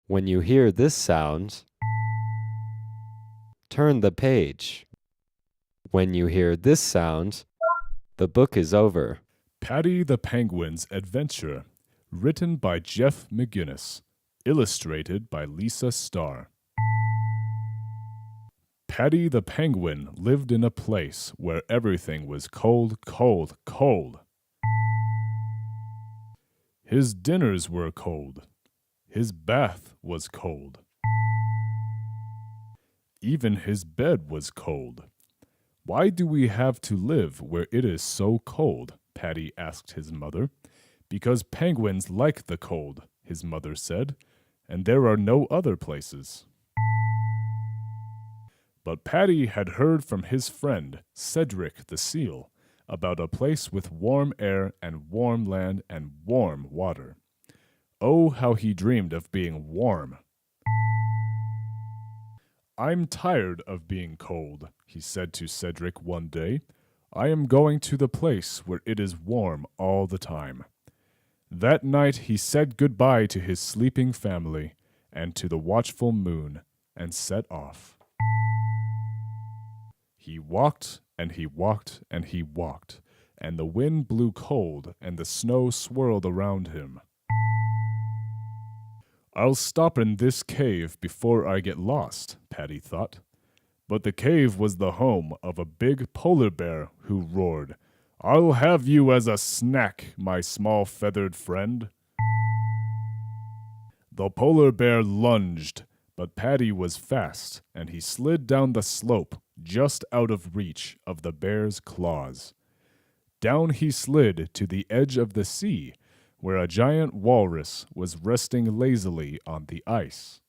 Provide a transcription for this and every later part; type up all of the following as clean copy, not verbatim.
When you hear this sound, turn the page. When you hear this sound, the book is over. Paddy the Penguin's Adventure, written by Jeff McGinnis, illustrated by Lisa Starr. Paddy the Penguin lived in a place where everything was cold, cold, cold. His dinners were cold. His bath was cold. Even his bed was cold. Why do we have to live where it is so cold? Paddy asked his mother. Because penguins like the cold, his mother said, and there are no other places. But Paddy had heard from his friend, Cedric the seal, about a place with warm air and warm land and warm water. Oh, how he dreamed of being warm. "I'm tired of being cold," he said to Cedric one day. "I am going to the place where it is warm all the time." That night he said goodbye to his sleeping family and to the watchful moon and set off. He walked and he walked and he walked, and the wind blew cold and the snow swirled around him. "I'll stop in this cave before I get lost," Paddy thought. But the cave was the home of a big polar bear who roared, "I'll have you as a snack, my small feathered friend." The polar bear lunged, but Paddy was fast, and he slid down the slope just out of reach of the bear's claws. Down he slid to the edge of the sea, where a giant walrus was resting lazily on the ice.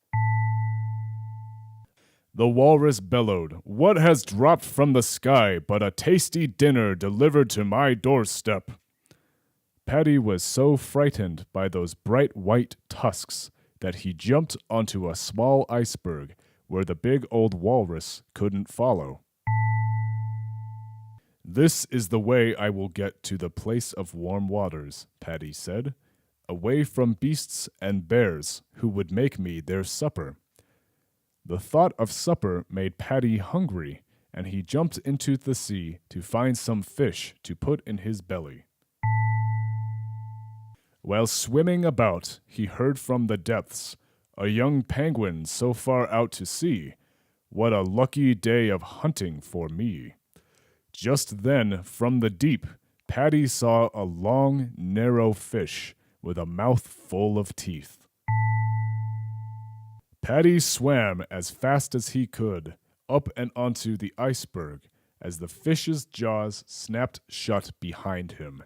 The walrus bellowed, "What has dropped from the sky but a tasty dinner delivered to my doorstep?" Paddy was so frightened by those bright white tusks that he jumped onto a small iceberg where the big old walrus couldn't follow. "This is the way I will get to the place of warm waters," Paddy said, "away from beasts and bears who would make me their supper." The thought of supper made Paddy hungry, and he jumped into the sea to find some fish to put in his belly. While swimming about, he heard from the depths, "A young penguin so far out to sea. What a lucky day of hunting for me." Just then, from the deep, Paddy saw a long, narrow fish with a mouth full of teeth. Paddy swam as fast as he could, up and onto the iceberg, as the fish's jaws snapped shut behind him.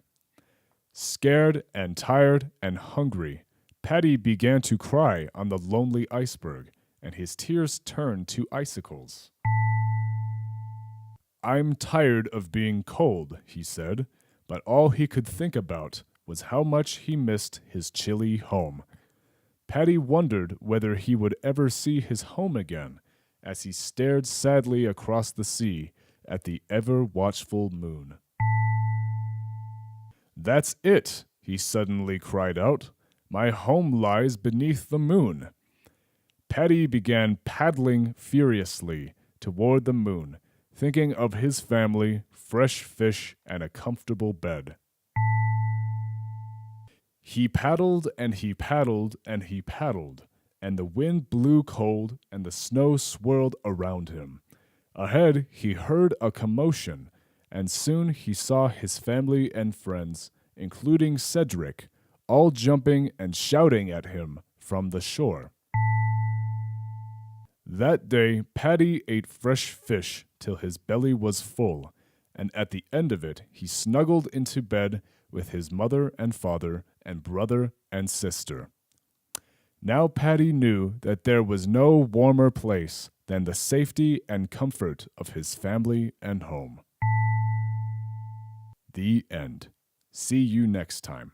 Scared and tired and hungry, Paddy began to cry on the lonely iceberg, and his tears turned to icicles. "I'm tired of being cold," he said, but all he could think about was how much he missed his chilly home. Paddy wondered whether he would ever see his home again, as he stared sadly across the sea at the ever-watchful moon. "That's it!" he suddenly cried out. "My home lies beneath the moon." Paddy began paddling furiously toward the moon, thinking of his family, fresh fish, and a comfortable bed. He paddled and he paddled and he paddled, and the wind blew cold and the snow swirled around him. Ahead he heard a commotion, and soon he saw his family and friends, including Cedric, all jumping and shouting at him from the shore. That day Paddy ate fresh fish till his belly was full, and at the end of it he snuggled into bed with his mother and father and brother and sister. Now Paddy knew that there was no warmer place than the safety and comfort of his family and home. The end. See you next time.